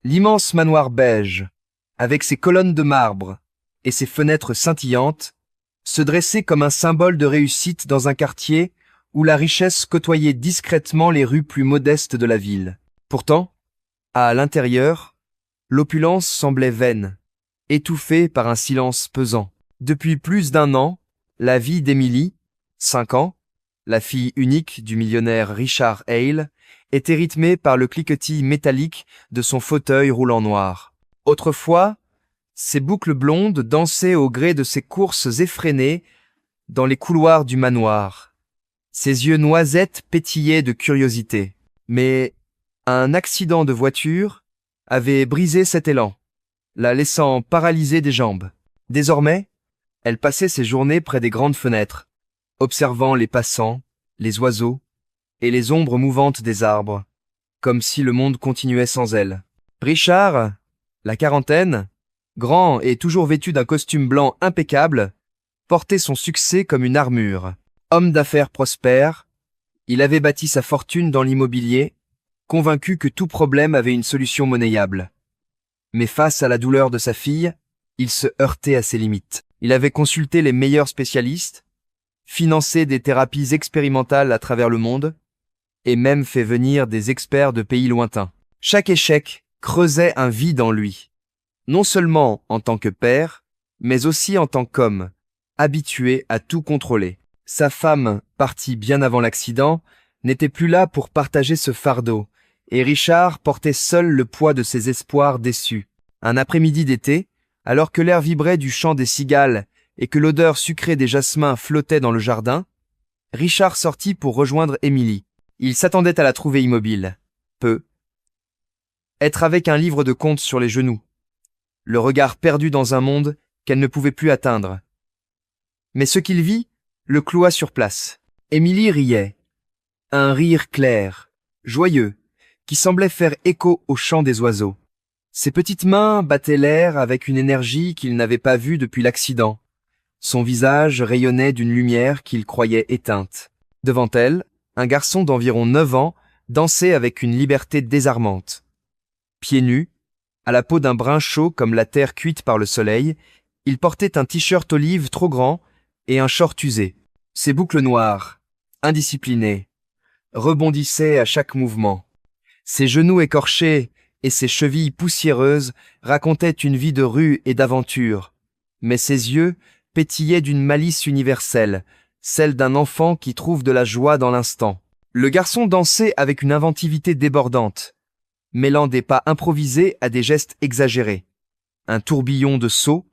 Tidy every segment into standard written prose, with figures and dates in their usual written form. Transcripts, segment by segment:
L'immense manoir beige, avec ses colonnes de marbre et ses fenêtres scintillantes, se dressait comme un symbole de réussite dans un quartier où la richesse côtoyait discrètement les rues plus modestes de la ville. Pourtant, à l'intérieur, l'opulence semblait vaine, étouffée par un silence pesant. Depuis plus d'un an, la vie d'Emily, 5 ans, la fille unique du millionnaire Richard Hale, était rythmée par le cliquetis métallique de son fauteuil roulant noir. Autrefois, ses boucles blondes dansaient au gré de ses courses effrénées dans les couloirs du manoir. Ses yeux noisettes pétillaient de curiosité. Mais un accident de voiture avait brisé cet élan, la laissant paralysée des jambes. Désormais, elle passait ses journées près des grandes fenêtres, observant les passants, les oiseaux et les ombres mouvantes des arbres, comme si le monde continuait sans elle. Richard, la quarantaine, grand et toujours vêtu d'un costume blanc impeccable, portait son succès comme une armure. Homme d'affaires prospère, il avait bâti sa fortune dans l'immobilier, convaincu que tout problème avait une solution monnayable. Mais face à la douleur de sa fille, il se heurtait à ses limites. Il avait consulté les meilleurs spécialistes, financé des thérapies expérimentales à travers le monde, et même fait venir des experts de pays lointains. Chaque échec creusait un vide en lui, non seulement en tant que père, mais aussi en tant qu'homme, habitué à tout contrôler. Sa femme, partie bien avant l'accident, n'était plus là pour partager ce fardeau, et Richard portait seul le poids de ses espoirs déçus. Un après-midi d'été, alors que l'air vibrait du chant des cigales et que l'odeur sucrée des jasmins flottait dans le jardin, Richard sortit pour rejoindre Emily. Il s'attendait à la trouver immobile. Être avec un livre de contes sur les genoux, le regard perdu dans un monde qu'elle ne pouvait plus atteindre. Mais ce qu'il vit le cloua sur place. Emily riait. Un rire clair, joyeux, qui semblait faire écho au chant des oiseaux. Ses petites mains battaient l'air avec une énergie qu'il n'avait pas vue depuis l'accident. Son visage rayonnait d'une lumière qu'il croyait éteinte. Devant elle, un garçon d'environ 9 ans dansait avec une liberté désarmante. Pieds nus, à la peau d'un brun chaud comme la terre cuite par le soleil, il portait un t-shirt olive trop grand et un short usé. Ses boucles noires, indisciplinées, rebondissaient à chaque mouvement. Ses genoux écorchés et ses chevilles poussiéreuses racontaient une vie de rue et d'aventure, mais ses yeux pétillaient d'une malice universelle, celle d'un enfant qui trouve de la joie dans l'instant. Le garçon dansait avec une inventivité débordante, mêlant des pas improvisés à des gestes exagérés. Un tourbillon de sauts,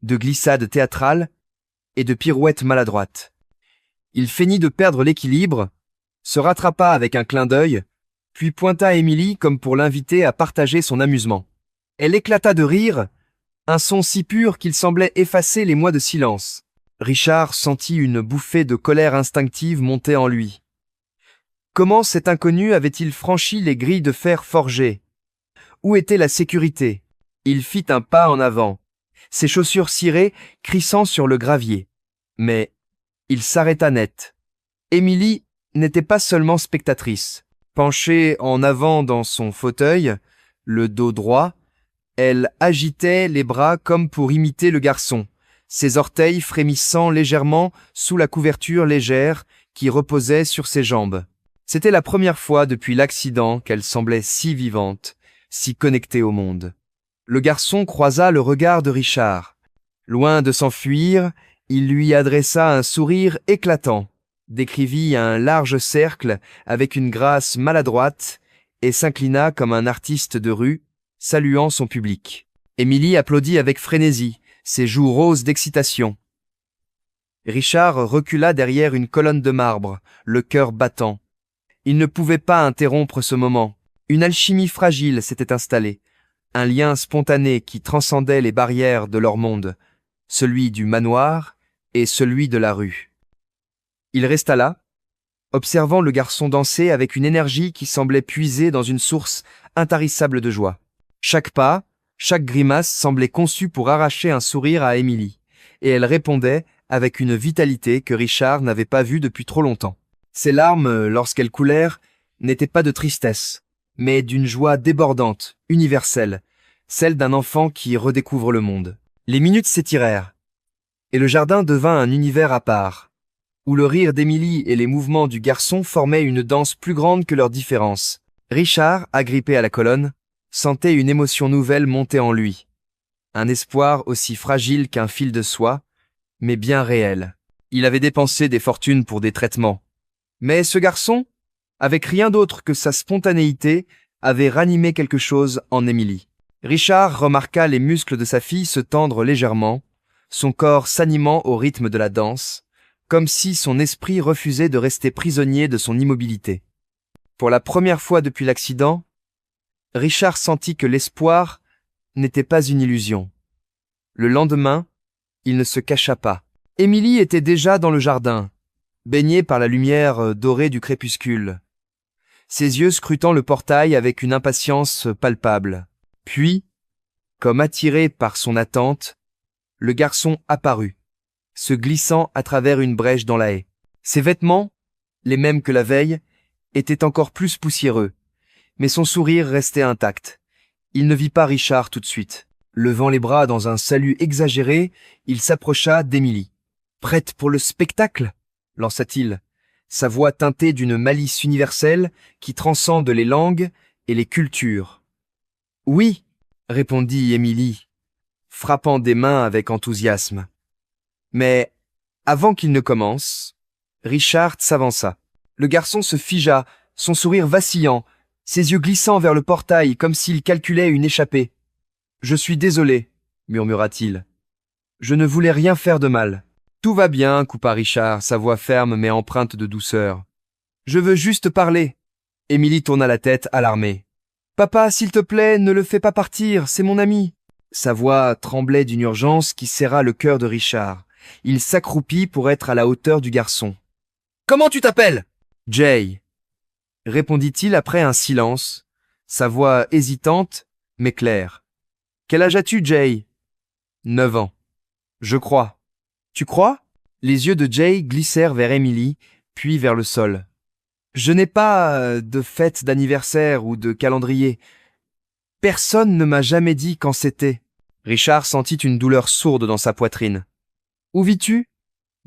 de glissades théâtrales et de pirouettes maladroites. Il feignit de perdre l'équilibre, se rattrapa avec un clin d'œil, puis pointa Emily comme pour l'inviter à partager son amusement. Elle éclata de rire, un son si pur qu'il semblait effacer les mois de silence. Richard sentit une bouffée de colère instinctive monter en lui. Comment cet inconnu avait-il franchi les grilles de fer forgées? Où était la sécurité? Il fit un pas en avant, ses chaussures cirées crissant sur le gravier. Mais il s'arrêta net. Emily n'était pas seulement spectatrice. Penchée en avant dans son fauteuil, le dos droit, elle agitait les bras comme pour imiter le garçon, ses orteils frémissant légèrement sous la couverture légère qui reposait sur ses jambes. C'était la première fois depuis l'accident qu'elle semblait si vivante, si connectée au monde. Le garçon croisa le regard de Richard. Loin de s'enfuir, il lui adressa un sourire éclatant, décrivit un large cercle avec une grâce maladroite et s'inclina comme un artiste de rue, saluant son public. Emily applaudit avec frénésie, ses joues roses d'excitation. Richard recula derrière une colonne de marbre, le cœur battant. Il ne pouvait pas interrompre ce moment. Une alchimie fragile s'était installée, un lien spontané qui transcendait les barrières de leur monde, celui du manoir et celui de la rue. Il resta là, observant le garçon danser avec une énergie qui semblait puiser dans une source intarissable de joie. Chaque pas, chaque grimace semblait conçue pour arracher un sourire à Emily, et elle répondait avec une vitalité que Richard n'avait pas vue depuis trop longtemps. Ses larmes, lorsqu'elles coulèrent, n'étaient pas de tristesse, mais d'une joie débordante, universelle, celle d'un enfant qui redécouvre le monde. Les minutes s'étirèrent, et le jardin devint un univers à part, où le rire d'Émilie et les mouvements du garçon formaient une danse plus grande que leurs différences. Richard, agrippé à la colonne, sentait une émotion nouvelle monter en lui. Un espoir aussi fragile qu'un fil de soie, mais bien réel. Il avait dépensé des fortunes pour des traitements. Mais ce garçon, avec rien d'autre que sa spontanéité, avait ranimé quelque chose en Émilie. Richard remarqua les muscles de sa fille se tendre légèrement, son corps s'animant au rythme de la danse, comme si son esprit refusait de rester prisonnier de son immobilité. Pour la première fois depuis l'accident, Richard sentit que l'espoir n'était pas une illusion. Le lendemain, il ne se cacha pas. Émilie était déjà dans le jardin, baignée par la lumière dorée du crépuscule, ses yeux scrutant le portail avec une impatience palpable. Puis, comme attiré par son attente, le garçon apparut, se glissant à travers une brèche dans la haie. Ses vêtements, les mêmes que la veille, étaient encore plus poussiéreux, mais son sourire restait intact. Il ne vit pas Richard tout de suite. Levant les bras dans un salut exagéré, il s'approcha d'Émilie. « Prête pour le spectacle ?» lança-t-il, sa voix teintée d'une malice universelle qui transcende les langues et les cultures. « Oui, » répondit Émilie, frappant des mains avec enthousiasme. Mais, avant qu'il ne commence, Richard s'avança. Le garçon se figea, son sourire vacillant, ses yeux glissant vers le portail comme s'il calculait une échappée. « Je suis désolé, » murmura-t-il. « Je ne voulais rien faire de mal. »« Tout va bien, » coupa Richard, sa voix ferme mais empreinte de douceur. « Je veux juste parler. » Émilie tourna la tête, alarmée. « Papa, s'il te plaît, ne le fais pas partir, c'est mon ami. » Sa voix tremblait d'une urgence qui serra le cœur de Richard. Il s'accroupit pour être à la hauteur du garçon. « Comment tu t'appelles ?»« Jay. » répondit-il après un silence, sa voix hésitante mais claire. « Quel âge as-tu, Jay ?»« 9 ans. »« Je crois. »« Tu crois ?» Les yeux de Jay glissèrent vers Émilie, puis vers le sol. « Je n'ai pas de fête d'anniversaire ou de calendrier. Personne ne m'a jamais dit quand c'était. » Richard sentit une douleur sourde dans sa poitrine. « Où vis-tu »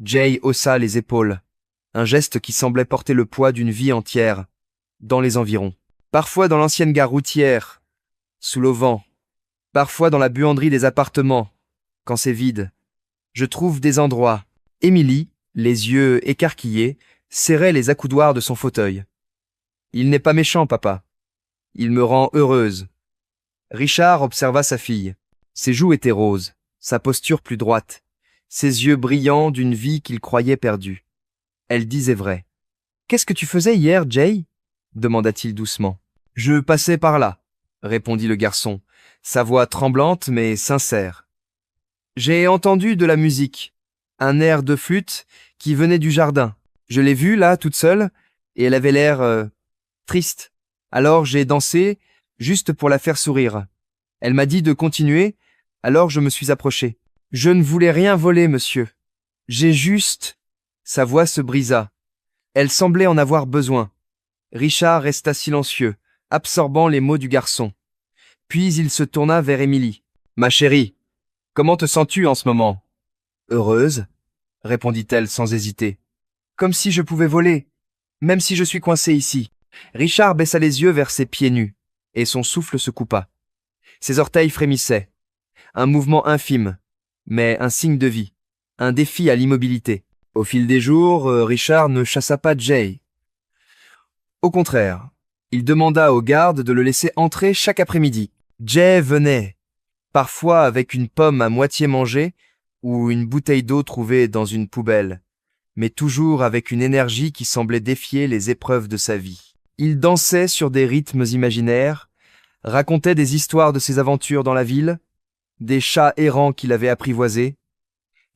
Jay haussa les épaules, un geste qui semblait porter le poids d'une vie entière, dans les environs. Parfois dans l'ancienne gare routière, sous l'auvent, parfois dans la buanderie des appartements, quand c'est vide. Je trouve des endroits. Émilie, les yeux écarquillés, serrait les accoudoirs de son fauteuil. Il n'est pas méchant, papa. Il me rend heureuse. Richard observa sa fille. Ses joues étaient roses, sa posture plus droite, ses yeux brillants d'une vie qu'il croyait perdue. Elle disait vrai. « Qu'est-ce que tu faisais hier, Jay ?» demanda-t-il doucement. « Je passais par là, » répondit le garçon, sa voix tremblante mais sincère. « J'ai entendu de la musique, un air de flûte qui venait du jardin. Je l'ai vue là, toute seule, et elle avait l'air triste. Alors j'ai dansé, juste pour la faire sourire. Elle m'a dit de continuer, alors je me suis approché. Je ne voulais rien voler, monsieur. J'ai juste... » Sa voix se brisa. Elle semblait en avoir besoin. Richard resta silencieux, absorbant les mots du garçon. Puis il se tourna vers Émilie. « Ma chérie, comment te sens-tu en ce moment ?»« Heureuse, » répondit-elle sans hésiter. « Comme si je pouvais voler, même si je suis coincé ici. » Richard baissa les yeux vers ses pieds nus, et son souffle se coupa. Ses orteils frémissaient. Un mouvement infime, mais un signe de vie, un défi à l'immobilité. Au fil des jours, Richard ne chassa pas Jay. Au contraire, il demanda aux gardes de le laisser entrer chaque après-midi. Jay venait, parfois avec une pomme à moitié mangée ou une bouteille d'eau trouvée dans une poubelle, mais toujours avec une énergie qui semblait défier les épreuves de sa vie. Il dansait sur des rythmes imaginaires, racontait des histoires de ses aventures dans la ville, des chats errants qu'il avait apprivoisés,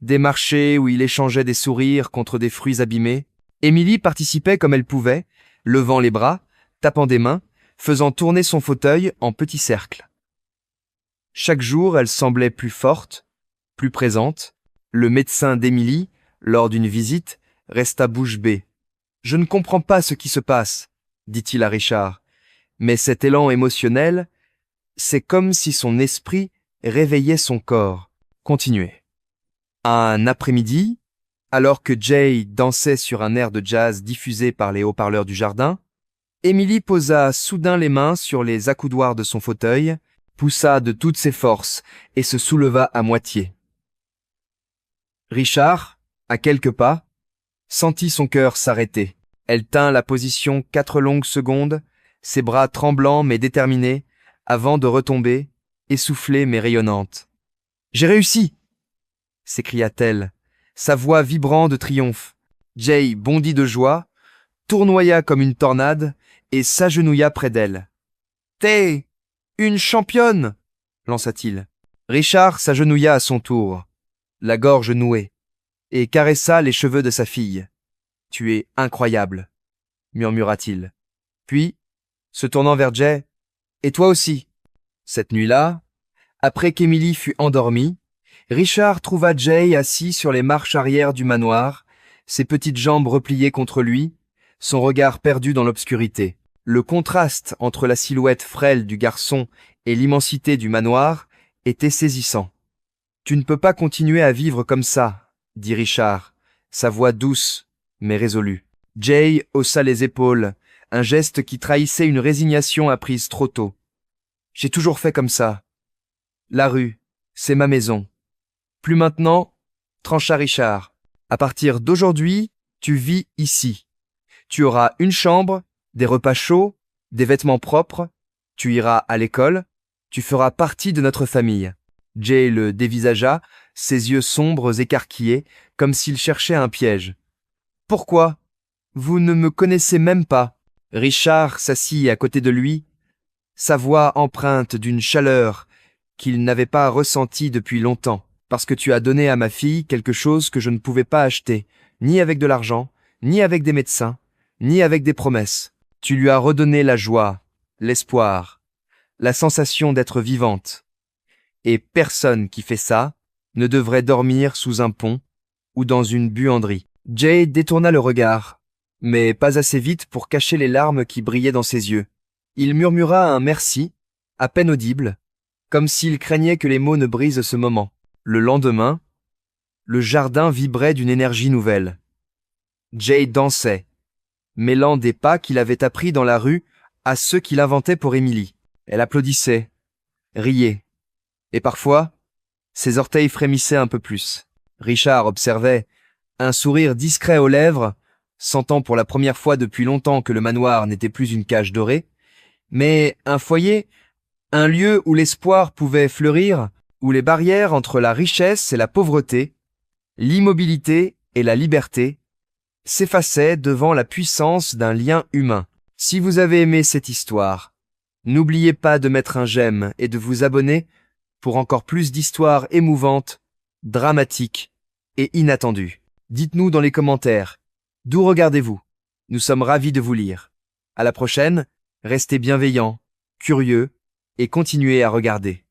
des marchés où il échangeait des sourires contre des fruits abîmés. Émilie participait comme elle pouvait, levant les bras, tapant des mains, faisant tourner son fauteuil en petits cercles. Chaque jour, elle semblait plus forte, plus présente. Le médecin d'Émilie, lors d'une visite, resta bouche bée. « Je ne comprends pas ce qui se passe, » dit-il à Richard, mais cet élan émotionnel, C'est comme si son esprit réveillait son corps. Continuez. Un après-midi, alors que Jay dansait sur un air de jazz diffusé par les haut-parleurs du jardin, Emily posa soudain les mains sur les accoudoirs de son fauteuil, poussa de toutes ses forces et se souleva à moitié. Richard, à quelques pas, sentit son cœur s'arrêter. Elle tint la position 4 longues secondes, ses bras tremblants mais déterminés, avant de retomber, essoufflée mais rayonnante. « J'ai réussi !» s'écria-t-elle, sa voix vibrant de triomphe. Jay bondit de joie, tournoya comme une tornade et s'agenouilla près d'elle. « T'es une championne !» lança-t-il. Richard s'agenouilla à son tour, la gorge nouée, et caressa les cheveux de sa fille. « Tu es incroyable !» murmura-t-il. Puis, se tournant vers Jay, « Et toi aussi !» Cette nuit-là, après qu'Emily fut endormie, Richard trouva Jay assis sur les marches arrière du manoir, ses petites jambes repliées contre lui, son regard perdu dans l'obscurité. Le contraste entre la silhouette frêle du garçon et l'immensité du manoir était saisissant. « Tu ne peux pas continuer à vivre comme ça, » dit Richard, sa voix douce mais résolue. Jay haussa les épaules, un geste qui trahissait une résignation apprise trop tôt. « J'ai toujours fait comme ça. La rue, c'est ma maison. Plus maintenant, » trancha Richard. « À partir d'aujourd'hui, tu vis ici. Tu auras une chambre, des repas chauds, des vêtements propres, tu iras à l'école, tu feras partie de notre famille. » Jay le dévisagea, ses yeux sombres écarquillés, comme s'il cherchait un piège. « Pourquoi ? Vous ne me connaissez même pas. » Richard s'assit à côté de lui, sa voix empreinte d'une chaleur qu'il n'avait pas ressentie depuis longtemps. « Parce que tu as donné à ma fille quelque chose que je ne pouvais pas acheter, ni avec de l'argent, ni avec des médecins, ni avec des promesses. Tu lui as redonné la joie, l'espoir, la sensation d'être vivante. Et personne qui fait ça ne devrait dormir sous un pont ou dans une buanderie. » Jay détourna le regard, mais pas assez vite pour cacher les larmes qui brillaient dans ses yeux. Il murmura un merci, à peine audible, comme s'il craignait que les mots ne brisent ce moment. Le lendemain, le jardin vibrait d'une énergie nouvelle. Jay dansait, mêlant des pas qu'il avait appris dans la rue à ceux qu'il inventait pour Emily. Elle applaudissait, riait, et parfois, ses orteils frémissaient un peu plus. Richard observait, un sourire discret aux lèvres, sentant pour la première fois depuis longtemps que le manoir n'était plus une cage dorée, mais un foyer, un lieu où l'espoir pouvait fleurir, où les barrières entre la richesse et la pauvreté, l'immobilité et la liberté, s'effaçaient devant la puissance d'un lien humain. Si vous avez aimé cette histoire, n'oubliez pas de mettre un j'aime et de vous abonner pour encore plus d'histoires émouvantes, dramatiques et inattendues. Dites-nous dans les commentaires, d'où regardez-vous? Nous sommes ravis de vous lire. À la prochaine, restez bienveillants, curieux et continuez à regarder.